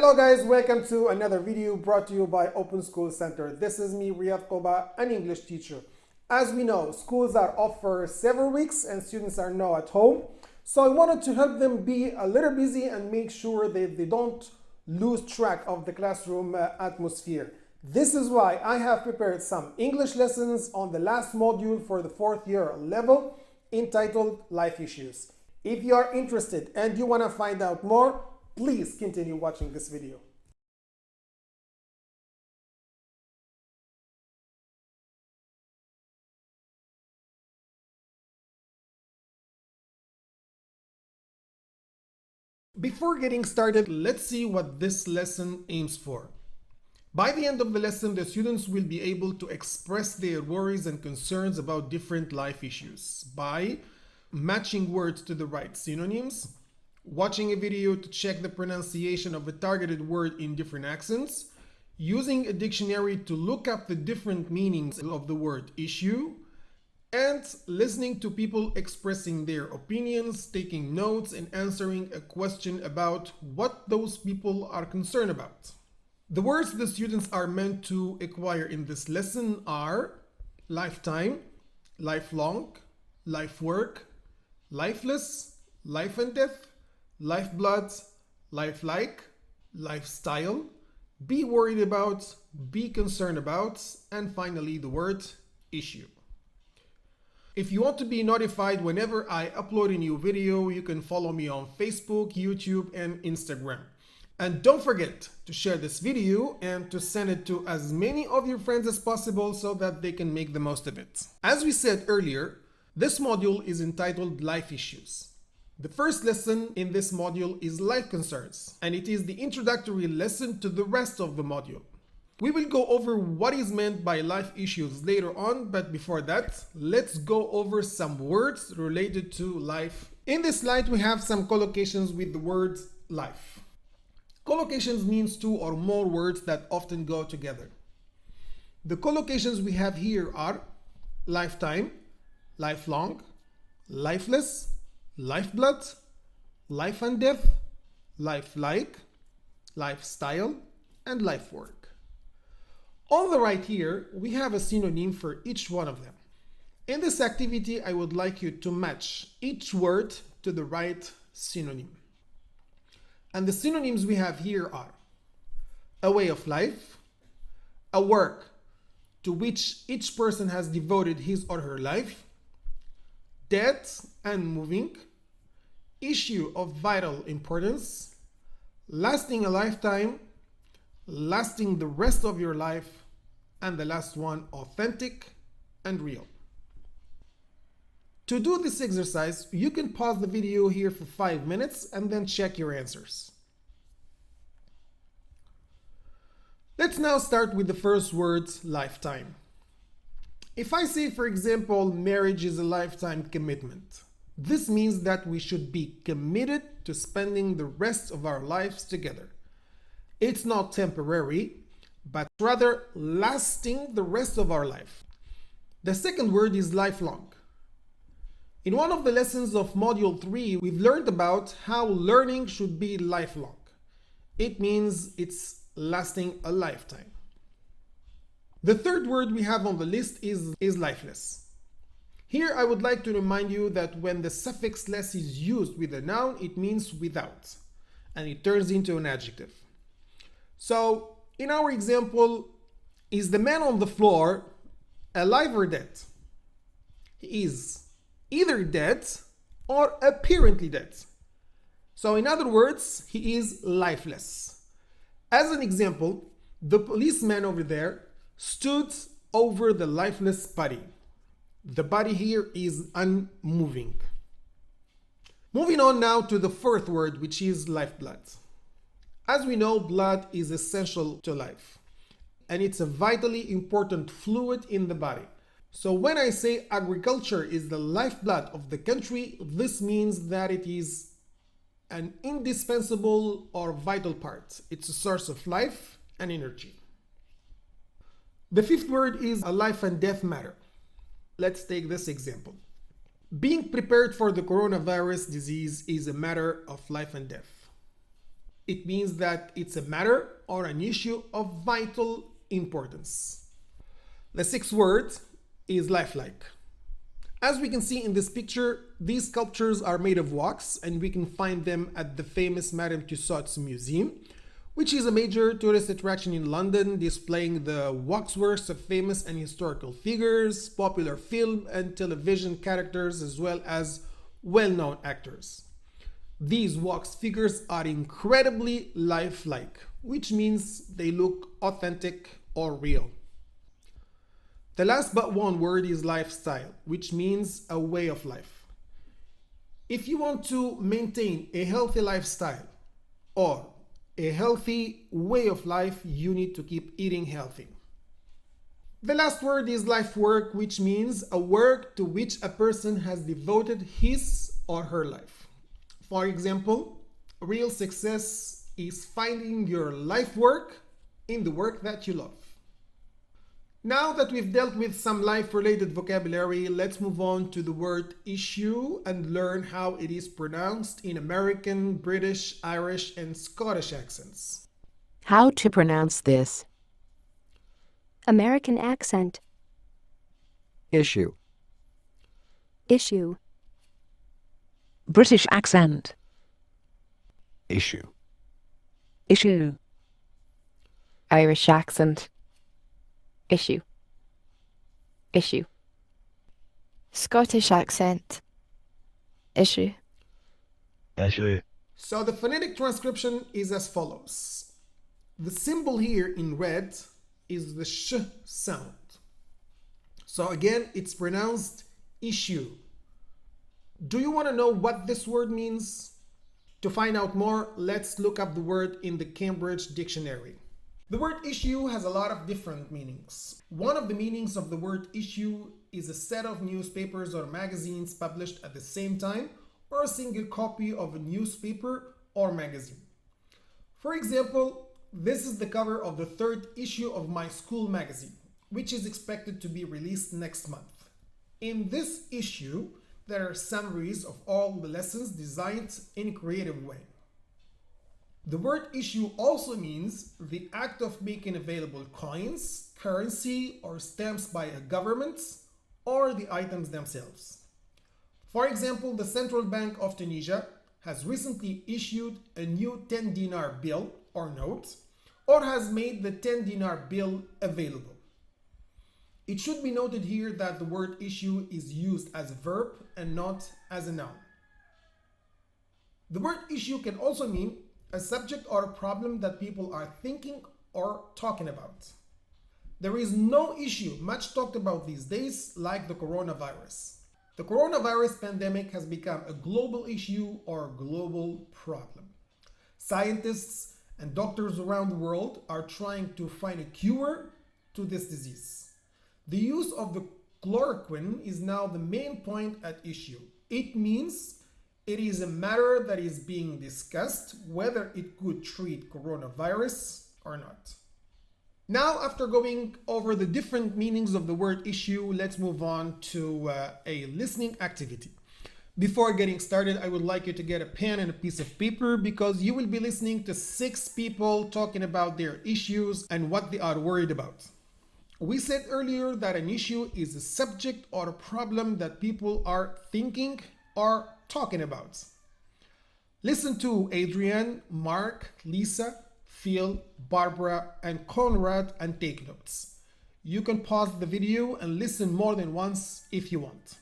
Hello guys, welcome to another video brought to you by Open School Center. This is me, Riadh, an English teacher. As we know, schools are off for several weeks and students are now at home. So I wanted to help them be a little busy and make sure that they don't lose track of the classroom atmosphere. This is why I have prepared some English lessons on the last module for the 4th year level entitled Life Issues. If you are interested and you want to find out more, please continue watching this video. Before getting started, let's see what this lesson aims for. By the end of the lesson, the students will be able to express their worries and concerns about different life issues by matching words to the right synonyms, watching a video to check the pronunciation of a targeted word in different accents, using a dictionary to look up the different meanings of the word issue, and listening to people expressing their opinions, taking notes, and answering a question about what those people are concerned about. The words the students are meant to acquire in this lesson are lifetime, lifelong, lifework, lifeless, life and death, lifeblood, lifelike, lifestyle, be worried about, be concerned about, and finally the word issue. If you want to be notified whenever I upload a new video, you can follow me on Facebook, YouTube, and Instagram. And don't forget to share this video and to send it to as many of your friends as possible so that they can make the most of it. As we said earlier, this module is entitled Life Issues. The first lesson in this module is life concerns, and it is the introductory lesson to the rest of the module. We will go over what is meant by life issues later on, but before that, let's go over some words related to life. In this slide, we have some collocations with the word life. Collocations means two or more words that often go together. The collocations we have here are lifetime, lifelong, lifeless, lifeblood, life and death, lifelike, lifestyle, and lifework. On the right here, we have a synonym for each one of them. In this activity, I would like you to match each word to the right synonym. And the synonyms we have here are a way of life, a work to which each person has devoted his or her life, dead and moving, issue of vital importance, lasting a lifetime, lasting the rest of your life, and the last one, authentic and real. To do this exercise, you can pause the video here for 5 minutes and then check your answers. Let's now start with the first word, lifetime. If I say, for example, marriage is a lifetime commitment, this means that we should be committed to spending the rest of our lives together. It's not temporary, but rather lasting the rest of our life. The second word is lifelong. In one of the lessons of Module 3, we've learned about how learning should be lifelong. It means it's lasting a lifetime. The third word we have on the list is lifeless. Here I would like to remind you that when the suffix less is used with a noun, it means without, and it turns into an adjective. So in our example, is the man on the floor alive or dead? He is either dead or apparently dead. So in other words, he is lifeless. As an example, the policeman over there stood over the lifeless body. The body here is unmoving. Moving on now to the fourth word, which is lifeblood. As we know, blood is essential to life, and it's a vitally important fluid in the body. So when I say agriculture is the lifeblood of the country, this means that it is an indispensable or vital part. It's a source of life and energy. The fifth word is a life and death matter. Let's take this example. Being prepared for the coronavirus disease is a matter of life and death. It means that it's a matter or an issue of vital importance. The sixth word is lifelike. As we can see in this picture, these sculptures are made of wax and we can find them at the famous Madame Tussauds Museum, which is a major tourist attraction in London, displaying the waxworks of famous and historical figures, popular film and television characters, as well as well-known actors. These wax figures are incredibly lifelike, which means they look authentic or real. The last but one word is lifestyle, which means a way of life. If you want to maintain a healthy lifestyle or a healthy way of life, you need to keep eating healthy. The last word is lifework, which means a work to which a person has devoted his or her life. For example, real success is finding your life work in the work that you love. Now that we've dealt with some life-related vocabulary, let's move on to the word issue and learn how it is pronounced in American, British, Irish, and Scottish accents. How to pronounce this? American accent. Issue. Issue. British accent. Issue. Issue. Irish accent. Issue. Issue. Scottish accent. Issue. Issue. So the phonetic transcription is as follows. The symbol here in red is the sh sound. So again, it's pronounced issue. Do you want to know what this word means? To find out more, let's look up the word in the Cambridge Dictionary. The word issue has a lot of different meanings. One of the meanings of the word issue is a set of newspapers or magazines published at the same time, or a single copy of a newspaper or magazine. For example, this is the cover of the third issue of my school magazine, which is expected to be released next month. In this issue, there are summaries of all the lessons designed in a creative way. The word issue also means the act of making available coins, currency, or stamps by a government, or the items themselves. For example, the Central Bank of Tunisia has recently issued a new 10 dinar bill or note, or has made the 10 dinar bill available. It should be noted here that the word issue is used as a verb and not as a noun. The word issue can also mean a subject or a problem that people are thinking or talking about. There is no issue much talked about these days like the coronavirus. The coronavirus pandemic has become a global issue or global problem. Scientists and doctors around the world are trying to find a cure to this disease. The use of the chloroquine is now the main point at issue. It means it is a matter that is being discussed whether it could treat coronavirus or not. Now, after going over the different meanings of the word issue, let's move on to a listening activity. Before getting started, I would like you to get a pen and a piece of paper because you will be listening to 6 people talking about their issues and what they are worried about. We said earlier that an issue is a subject or a problem that people are thinking or talking about. Listen to Adrienne, Mark, Lisa, Phil, Barbara, and Conrad and take notes. You can pause the video and listen more than once if you want.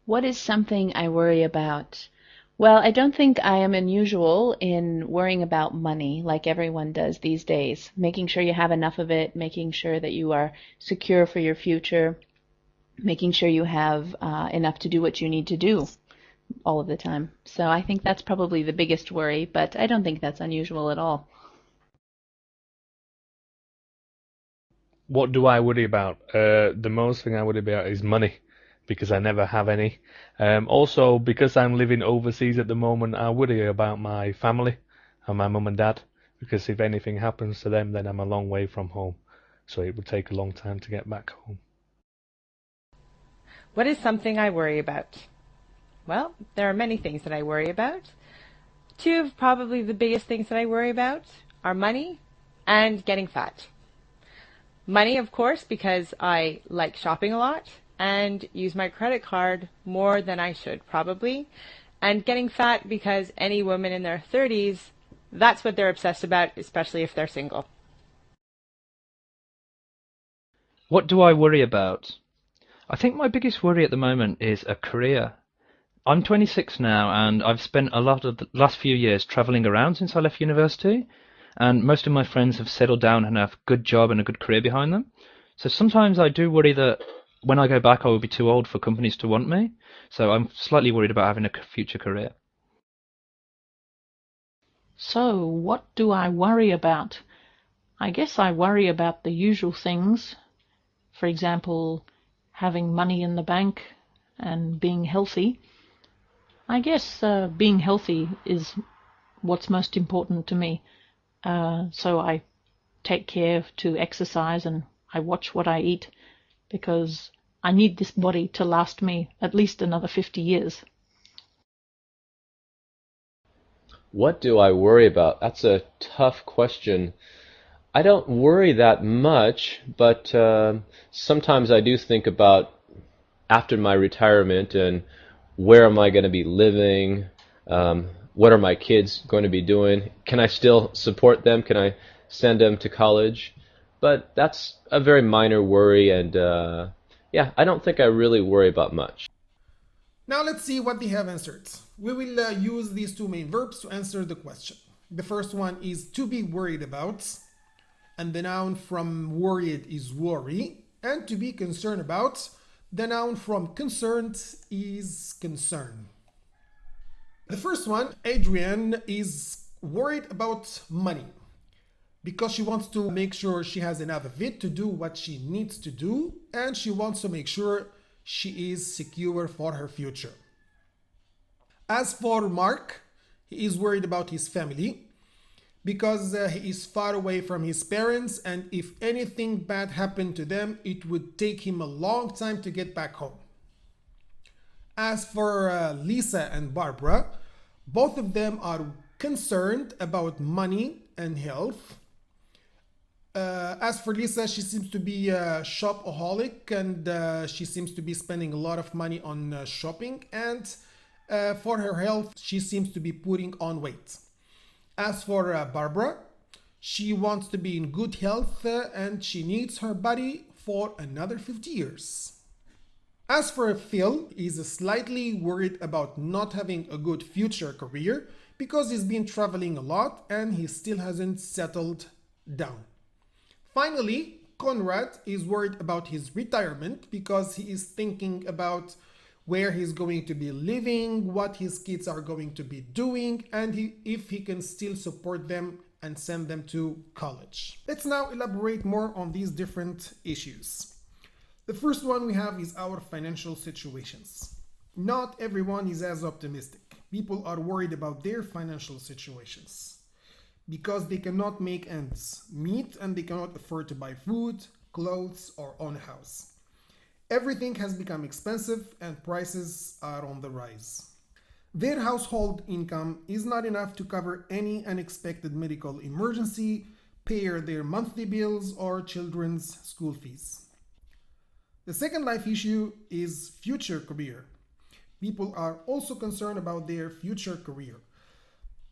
What is something I worry about? Well, I don't think I am unusual in worrying about money like everyone does these days. Making sure you have enough of it, making sure that you are secure for your future, making sure you have enough to do what you need to do all of the time. So I think that's probably the biggest worry, but I don't think that's unusual at all. What do I worry about? The most thing I worry about is money, because I never have any. Also, because I'm living overseas at the moment, I worry about my family and my mum and dad, because if anything happens to them, then I'm a long way from home. So it would take a long time to get back home. What is something I worry about? Well, there are many things that I worry about. Two of probably the biggest things that I worry about are money and getting fat. Money, of course, because I like shopping a lot and use my credit card more than I should probably. And getting fat because any woman in their 30s, that's what they're obsessed about, especially if they're single. What do I worry about? I think my biggest worry at the moment is a career. I'm 26 now, and I've spent a lot of the last few years travelling around since I left university, and most of my friends have settled down and have a good job and a good career behind them. So sometimes I do worry that when I go back I will be too old for companies to want me, so I'm slightly worried about having a future career. So, what do I worry about? I guess I worry about the usual things. For example, having money in the bank and being healthy. I guess being healthy is what's most important to me. So I take care to exercise and I watch what I eat because I need this body to last me at least another 50 years. What do I worry about? That's a tough question. I don't worry that much, but sometimes I do think about after my retirement and where am I going to be living? What are my kids going to be doing? Can I still support them? Can I send them to college? But that's a very minor worry, and yeah, I don't think I really worry about much. Now let's see what they have answered. We will use these two main verbs to answer the question. The first one is to be worried about, and the noun from worried is worry, and to be concerned about, the noun from concerned is concern. The first one, Adrienne is worried about money because she wants to make sure she has enough of it to do what she needs to do, and she wants to make sure she is secure for her future. As for Mark, he is worried about his family because he is far away from his parents, and if anything bad happened to them, it would take him a long time to get back home. As for Lisa and Barbara, both of them are concerned about money and health. As for Lisa, she seems to be a shopaholic, and she seems to be spending a lot of money on shopping, and for her health, she seems to be putting on weight. As for Barbara, she wants to be in good health and she needs her body for another 50 years. As for Phil, he's slightly worried about not having a good future career because he's been traveling a lot and he still hasn't settled down. Finally, Conrad is worried about his retirement because he is thinking about where he's going to be living, what his kids are going to be doing, and if he can still support them and send them to college. Let's now elaborate more on these different issues. The first one we have is our financial situations. Not everyone is as optimistic. People are worried about their financial situations because they cannot make ends meet and they cannot afford to buy food, clothes, or own a house. Everything has become expensive and prices are on the rise. Their household income is not enough to cover any unexpected medical emergency, pay their monthly bills, or children's school fees. The second life issue is future career. People are also concerned about their future career.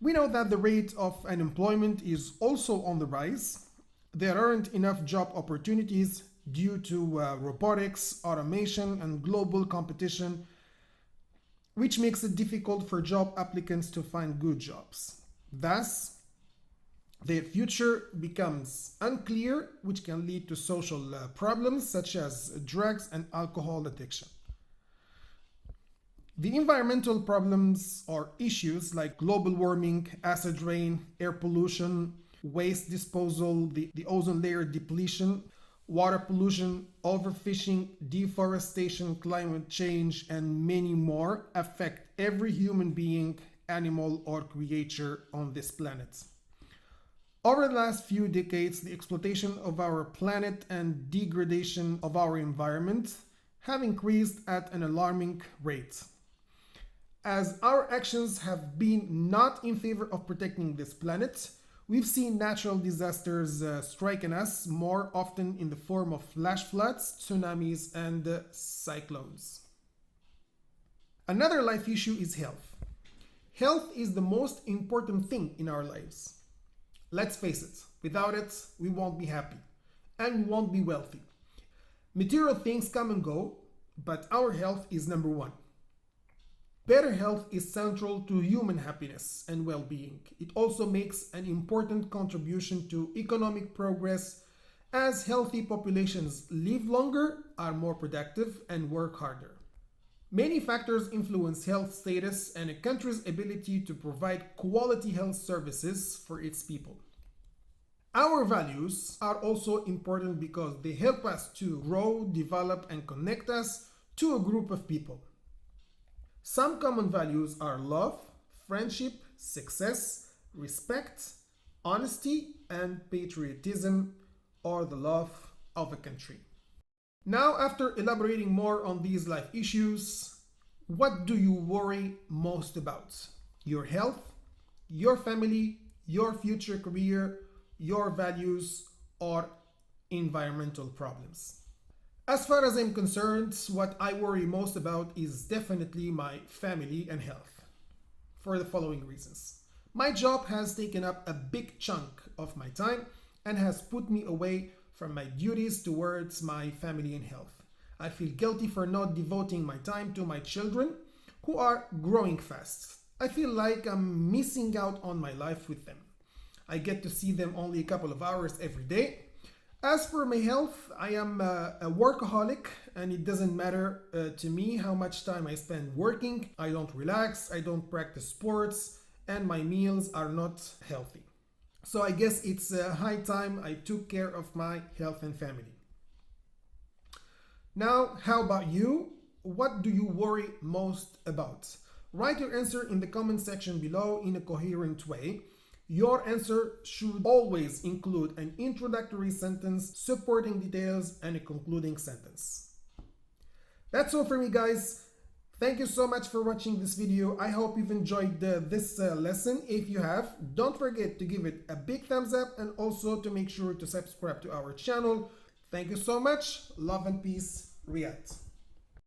We know that the rate of unemployment is also on the rise. There aren't enough job opportunities due to robotics, automation, and global competition, which makes it difficult for job applicants to find good jobs. Thus, their future becomes unclear, which can lead to social problems such as drugs and alcohol addiction. The environmental problems or issues like global warming, acid rain, air pollution, waste disposal, the ozone layer depletion, water pollution, overfishing, deforestation, climate change, and many more affect every human being, animal, or creature on this planet. Over the last few decades, the exploitation of our planet and degradation of our environment have increased at an alarming rate. As our actions have been not in favor of protecting this planet, we've seen natural disasters striking us more often in the form of flash floods, tsunamis, and cyclones. Another life issue is health. Health is the most important thing in our lives. Let's face it, without it, we won't be happy and we won't be wealthy. Material things come and go, but our health is number one. Better health is central to human happiness and well-being. It also makes an important contribution to economic progress, as healthy populations live longer, are more productive, and work harder. Many factors influence health status and a country's ability to provide quality health services for its people. Our values are also important because they help us to grow, develop, and connect us to a group of people. Some common values are love, friendship, success, respect, honesty, and patriotism, or the love of a country. Now, after elaborating more on these life issues, what do you worry most about? Your health, your family, your future career, your values, or environmental problems? As far as I'm concerned, what I worry most about is definitely my family and health, for the following reasons. My job has taken up a big chunk of my time and has put me away from my duties towards my family and health. I feel guilty for not devoting my time to my children, who are growing fast. I feel like I'm missing out on my life with them. I get to see them only a couple of hours every day. As for my health, I am a workaholic, and it doesn't matter to me how much time I spend working. I don't relax, I don't practice sports, and my meals are not healthy. So I guess it's high time I took care of my health and family. Now, how about you? What do you worry most about? Write your answer in the comment section below in a coherent way. Your answer should always include an introductory sentence, supporting details, and a concluding sentence. That's all for me, guys. Thank you so much for watching this video. I hope you've enjoyed this lesson. If you have, don't forget to give it a big thumbs up and also to make sure to subscribe to our channel. Thank you so much. Love and peace, Riadh.